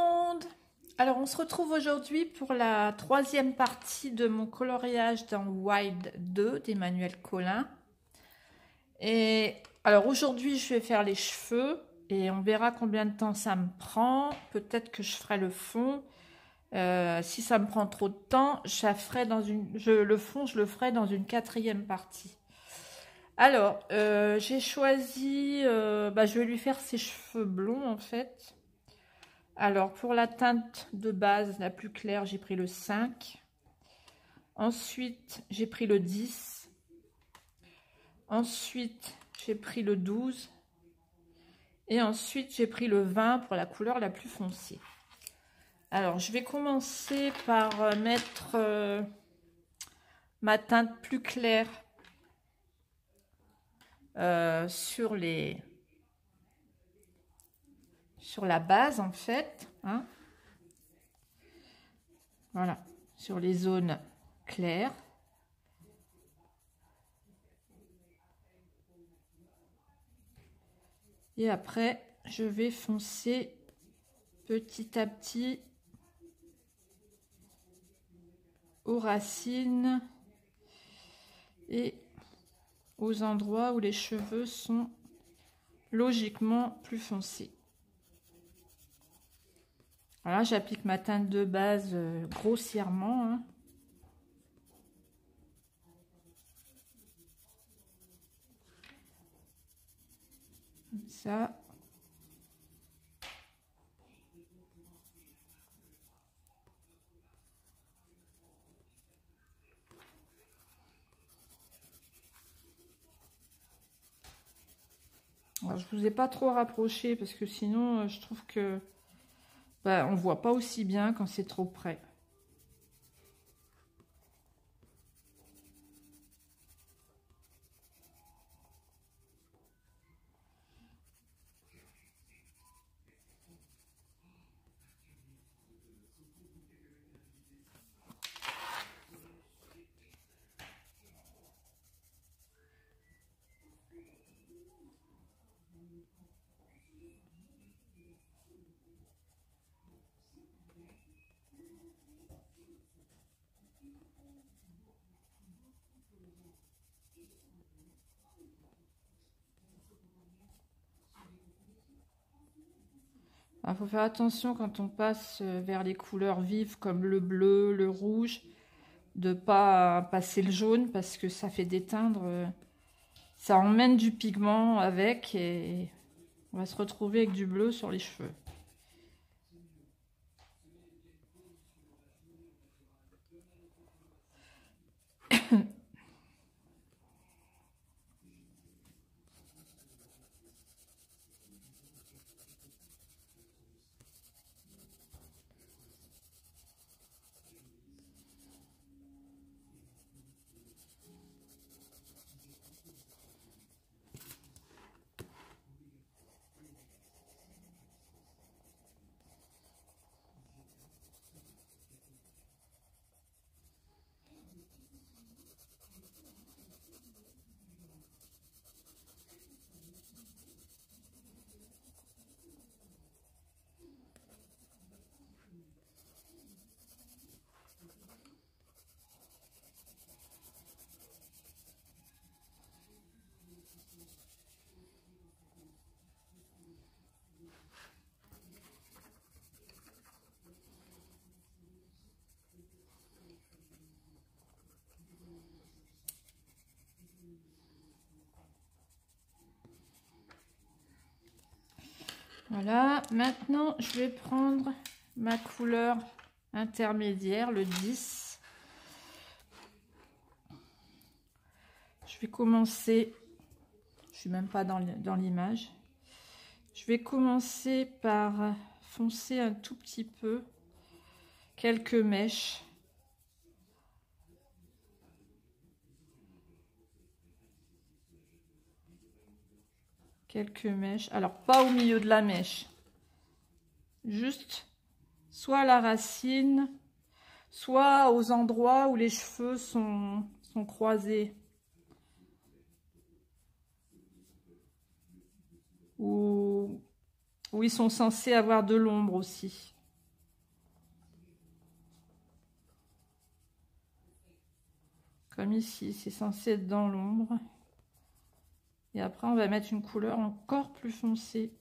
monde! Alors on se retrouve aujourd'hui pour la troisième partie de mon coloriage dans Wild 2 d'Emmanuel Colin. Et alors aujourd'hui je vais faire les cheveux et on verra combien de temps ça me prend. Peut-être que je ferai le fond. Si ça me prend trop de temps, le fond je le ferai dans une quatrième partie. Alors j'ai choisi, je vais lui faire ses cheveux blonds en fait. Alors, pour la teinte de base la plus claire, j'ai pris le 5. Ensuite, j'ai pris le 10. Ensuite, j'ai pris le 12. Et ensuite, j'ai pris le 20 pour la couleur la plus foncée. Alors, je vais commencer par mettre ma teinte plus claire sur la base, en fait, hein. Voilà, sur les zones claires. Et après, je vais foncer petit à petit aux racines et aux endroits où les cheveux sont logiquement plus foncés. Voilà, j'applique ma teinte de base grossièrement, hein. Comme ça. Alors, je vous ai pas trop rapproché parce que sinon je trouve que on voit pas aussi bien quand c'est trop près. Il faut faire attention quand on passe vers les couleurs vives comme le bleu, le rouge, de ne pas passer le jaune parce que ça fait déteindre, ça emmène du pigment avec et on va se retrouver avec du bleu sur les cheveux. Voilà, maintenant je vais prendre ma couleur intermédiaire, le 10. Je vais commencer, je suis même pas dans l'image, je vais commencer par foncer un tout petit peu, quelques mèches. Quelques mèches, alors pas au milieu de la mèche, juste soit à la racine, soit aux endroits où les cheveux sont croisés, où ils sont censés avoir de l'ombre aussi. Comme ici, c'est censé être dans l'ombre. Et après, on va mettre une couleur encore plus foncée.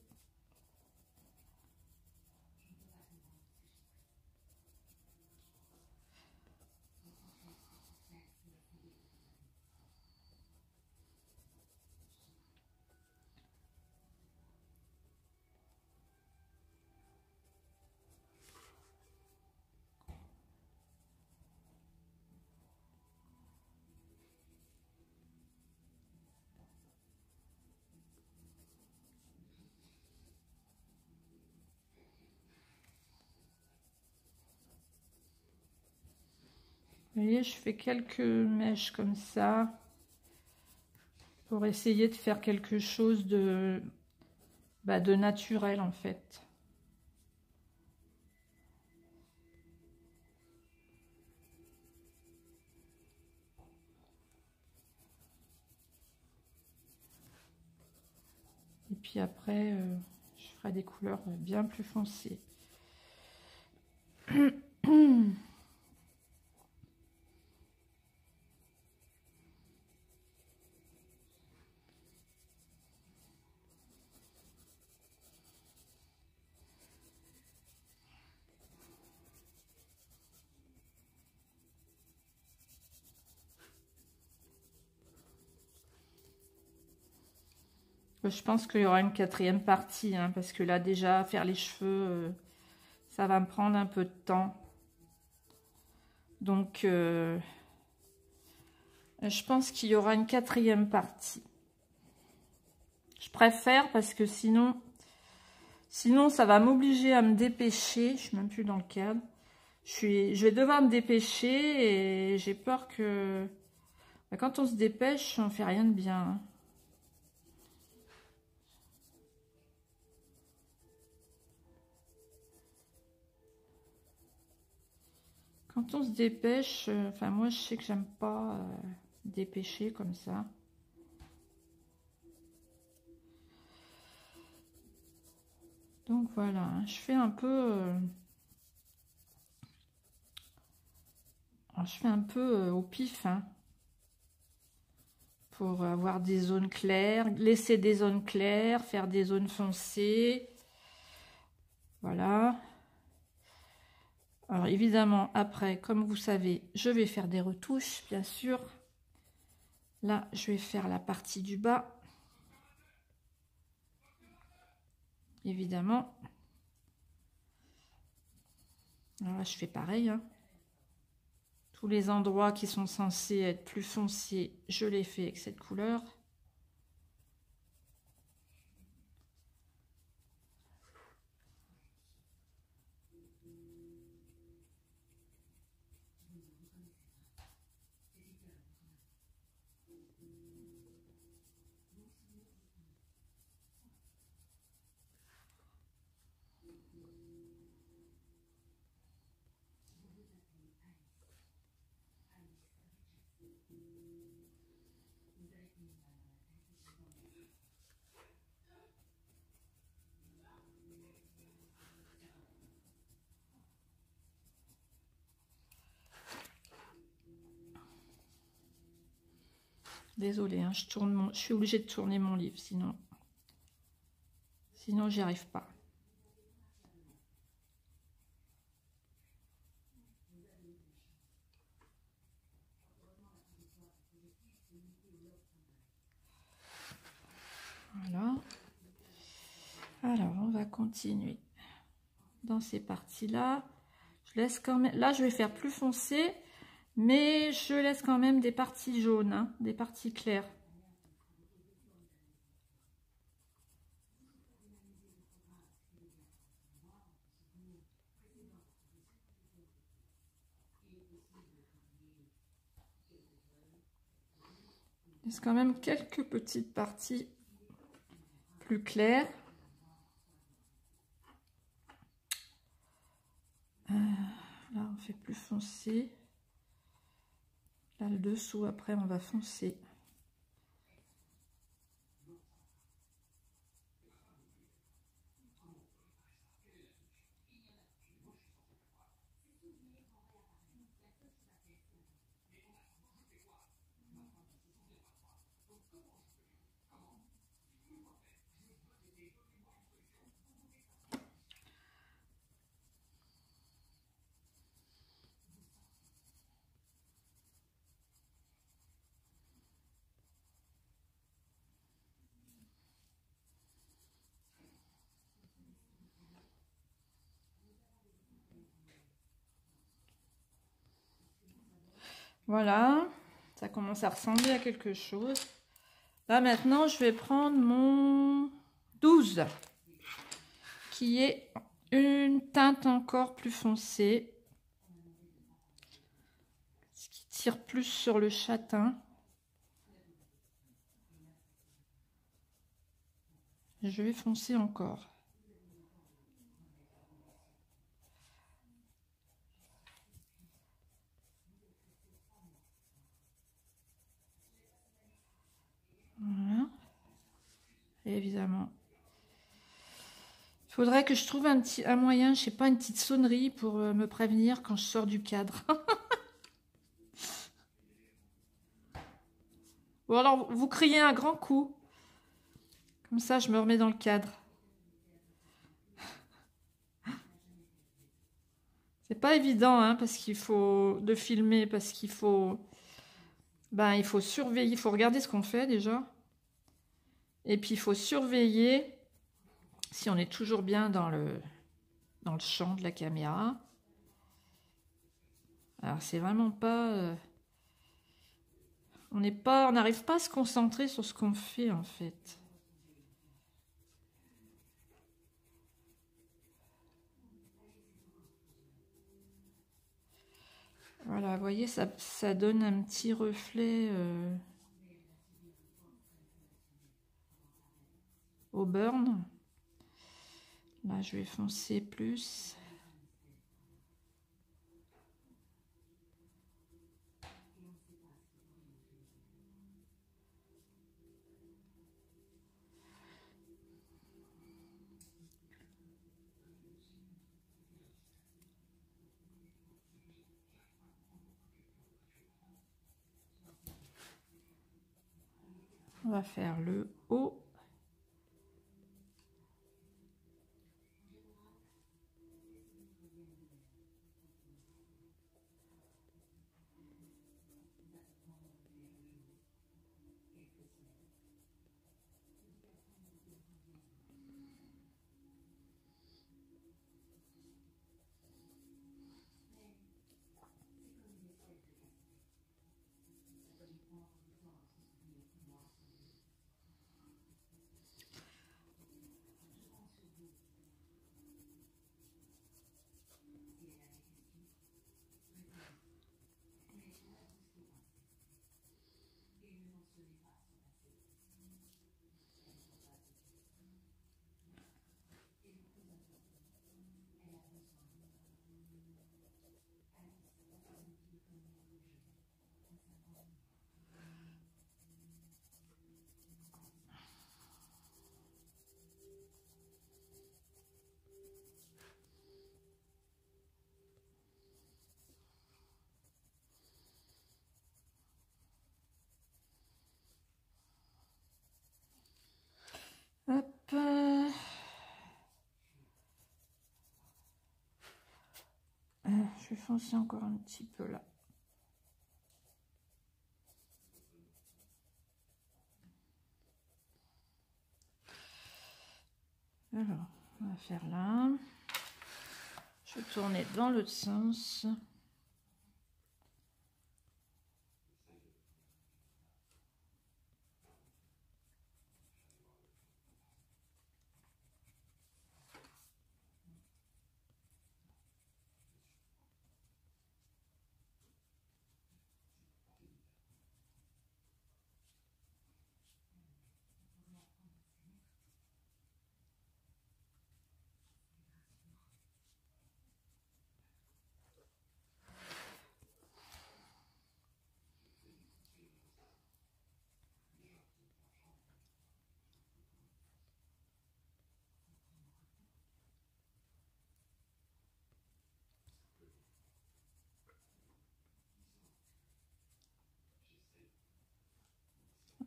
Vous voyez, je fais quelques mèches comme ça pour essayer de faire quelque chose de naturel en fait. Et puis après, je ferai des couleurs bien plus foncées. Je pense qu'il y aura une quatrième partie, hein, parce que là déjà, faire les cheveux, ça va me prendre un peu de temps. Donc, je pense qu'il y aura une quatrième partie. Je préfère parce que sinon ça va m'obliger à me dépêcher. Je suis même plus dans le cadre. Je vais devoir me dépêcher et j'ai peur que quand on se dépêche, on fait rien de bien, hein. Quand on se dépêche, enfin moi je sais que j'aime pas dépêcher comme ça. Donc voilà, hein, je fais un peu, au pif, hein, pour avoir des zones claires, laisser des zones claires, faire des zones foncées. Voilà. Alors évidemment, après, comme vous savez, je vais faire des retouches, bien sûr. Là, je vais faire la partie du bas. Évidemment. Alors là, je fais pareil, hein. Tous les endroits qui sont censés être plus foncés, je les fais avec cette couleur. Désolée, hein, je suis obligée de tourner mon livre, sinon j'y arrive pas. Voilà. Alors, on va continuer dans ces parties-là. Je laisse quand même... Là, je vais faire plus foncé, mais je laisse quand même des parties jaunes, hein, des parties claires. Je laisse quand même quelques petites parties plus claires. Là, on fait plus foncé. Là, le dessous, après, on va foncer. Voilà, ça commence à ressembler à quelque chose. Là maintenant, je vais prendre mon 12, qui est une teinte encore plus foncée, ce qui tire plus sur le châtain. Je vais foncer encore. Voilà. Et évidemment, il faudrait que je trouve un moyen, je sais pas, une petite sonnerie pour me prévenir quand je sors du cadre. Ou alors, vous criez un grand coup. Comme ça, je me remets dans le cadre. C'est pas évident, hein, parce qu'il faut de filmer, parce qu'il faut, ben, il faut surveiller, il faut regarder ce qu'on fait déjà. Et puis, il faut surveiller si on est toujours bien dans le champ de la caméra. Alors, c'est vraiment pas... on n'arrive pas à se concentrer sur ce qu'on fait, en fait. Voilà, vous voyez, ça donne un petit reflet au burn. Là, je vais foncer plus. On va faire le haut. Hop. Je vais foncer encore un petit peu là. Alors, on va faire là. Je vais tourner dans l'autre sens.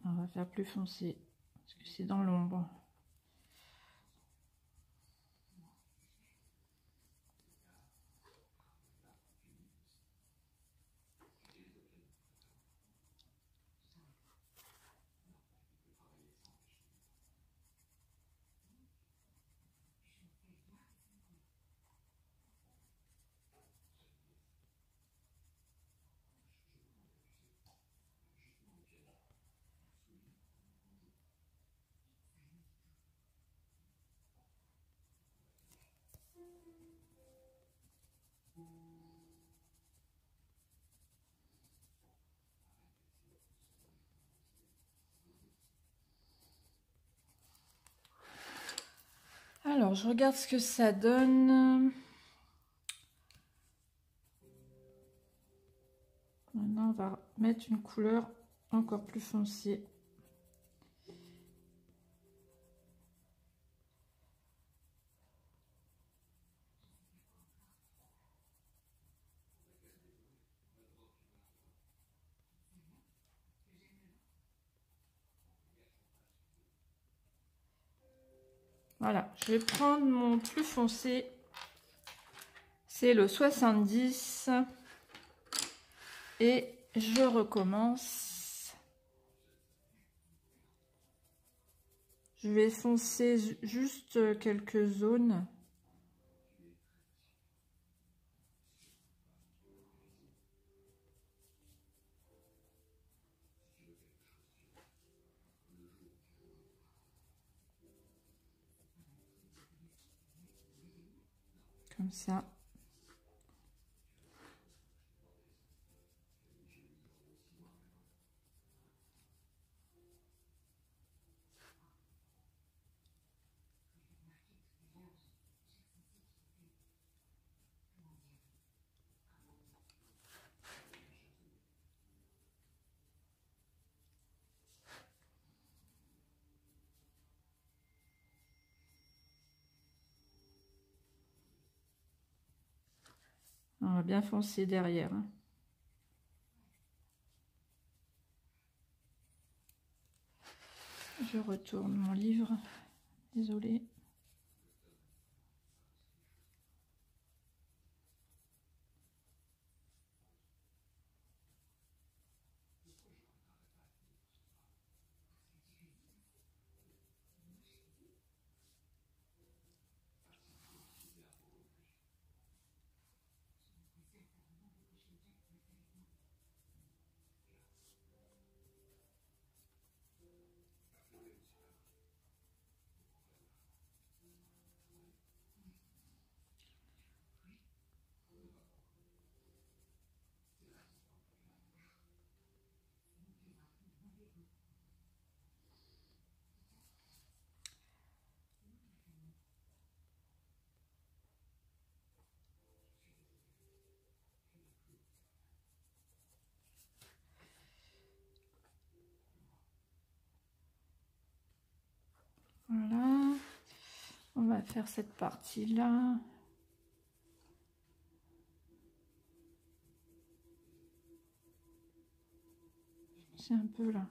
On va faire plus foncé, parce que c'est dans l'ombre. je regarde ce que ça donne. Maintenant, on va mettre une couleur encore plus foncée. Voilà, je vais prendre mon plus foncé. C'est le 70. Et je recommence. Je vais foncer juste quelques zones. Comme ça. On va bien foncer derrière. Je retourne mon livre. Désolée. Voilà. On va faire cette partie-là. C'est un peu là.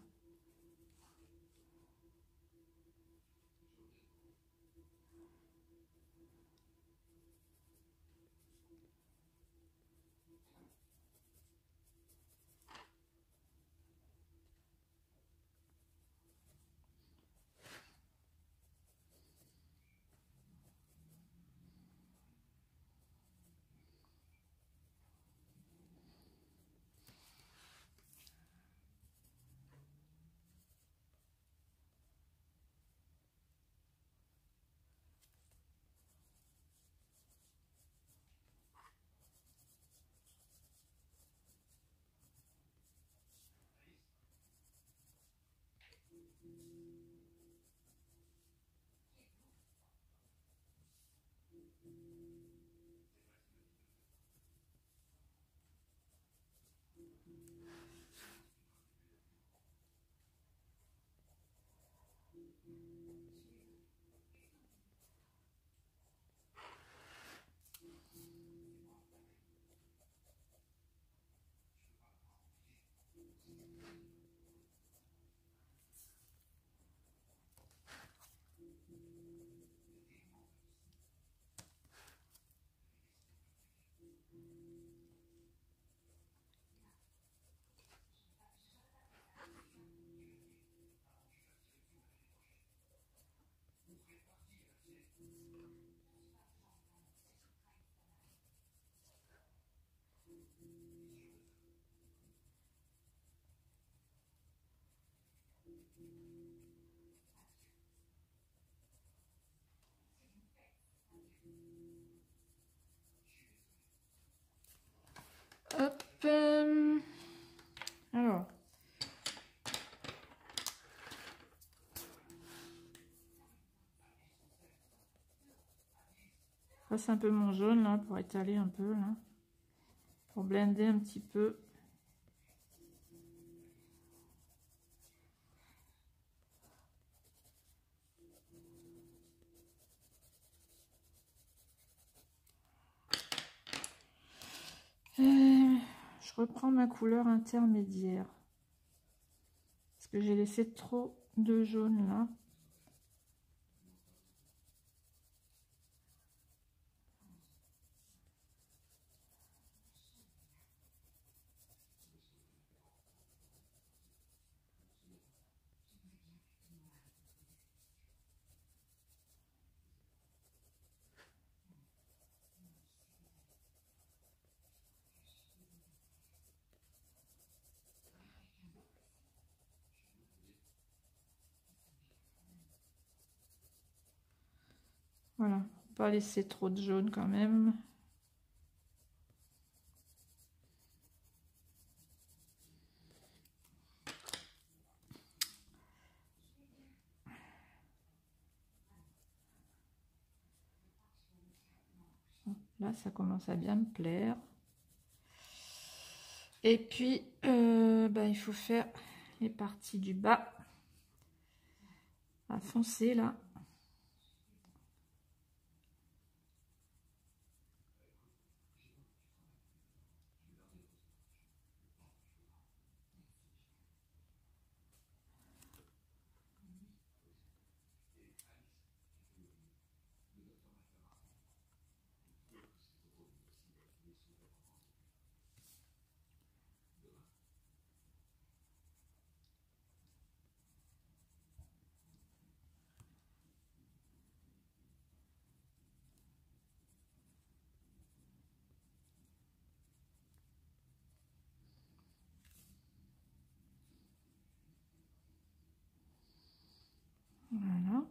passe un peu mon jaune là pour étaler un peu là, pour blender un petit peu. Je reprends ma couleur intermédiaire parce que j'ai laissé trop de jaune là. Voilà, pas laisser trop de jaune quand même. Là, ça commence à bien me plaire. Et puis, il faut faire les parties du bas à foncer là. Voilà.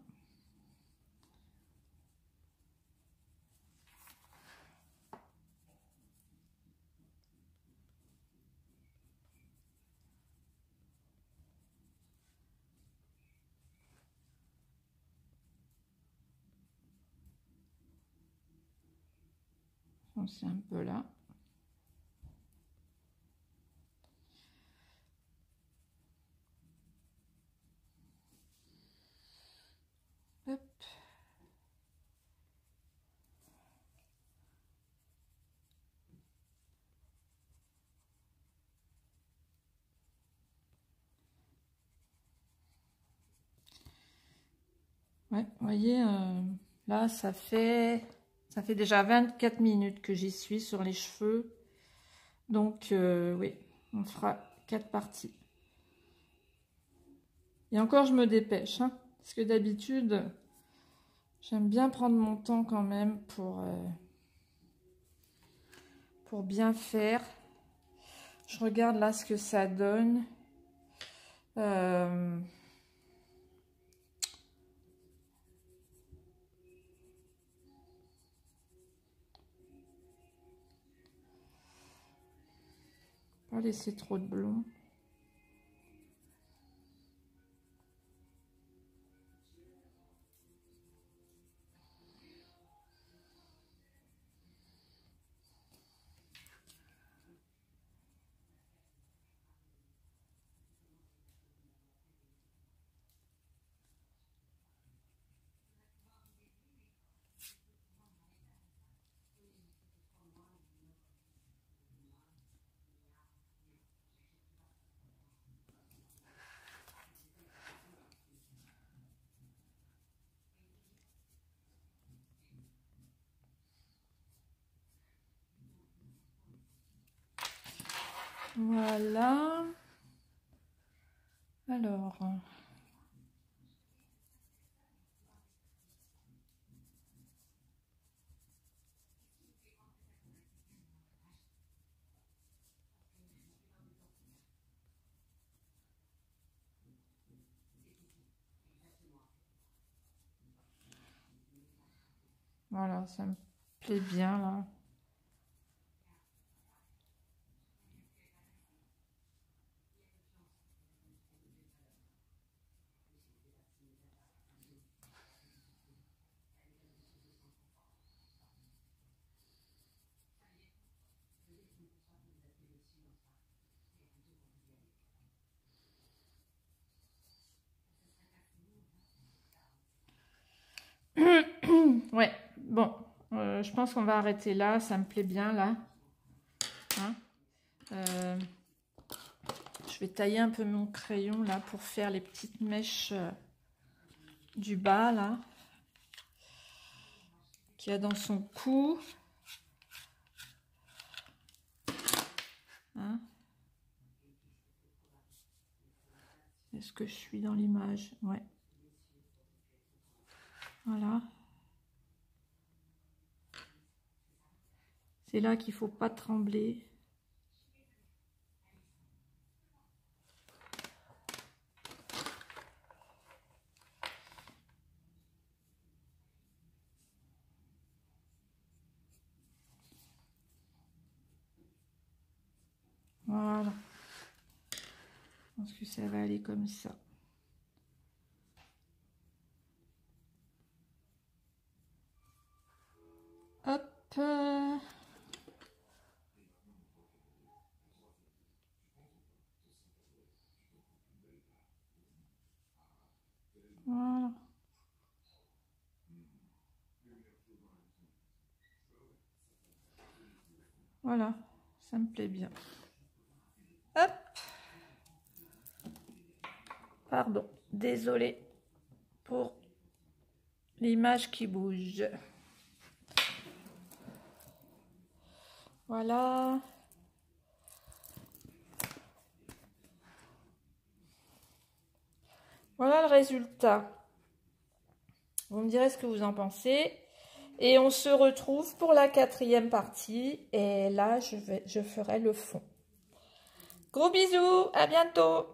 Foncer un peu là. Hop. Ouais, vous voyez, là, ça fait déjà 24 minutes que j'y suis sur les cheveux. Donc, oui, on fera 4 parties. Et encore, je me dépêche, hein, parce que d'habitude, j'aime bien prendre mon temps quand même pour bien faire. Je regarde là ce que ça donne. Pas laisser trop de blond. Voilà. Alors, voilà, ça me plaît bien là. Ouais, bon, je pense qu'on va arrêter là, ça me plaît bien là. Hein, je vais tailler un peu mon crayon là pour faire les petites mèches du bas là, qu'il y a dans son cou. Hein, est-ce que je suis dans l'image? Ouais. Voilà. C'est là qu'il ne faut pas trembler. Voilà. Je pense que ça va aller comme ça. Hop. Voilà. Voilà, ça me plaît bien. Hop. Pardon, désolée pour l'image qui bouge. Voilà. Voilà le résultat. Vous me direz ce que vous en pensez. Et on se retrouve pour la 4e partie. Et là, je ferai le fond. Gros bisous, à bientôt.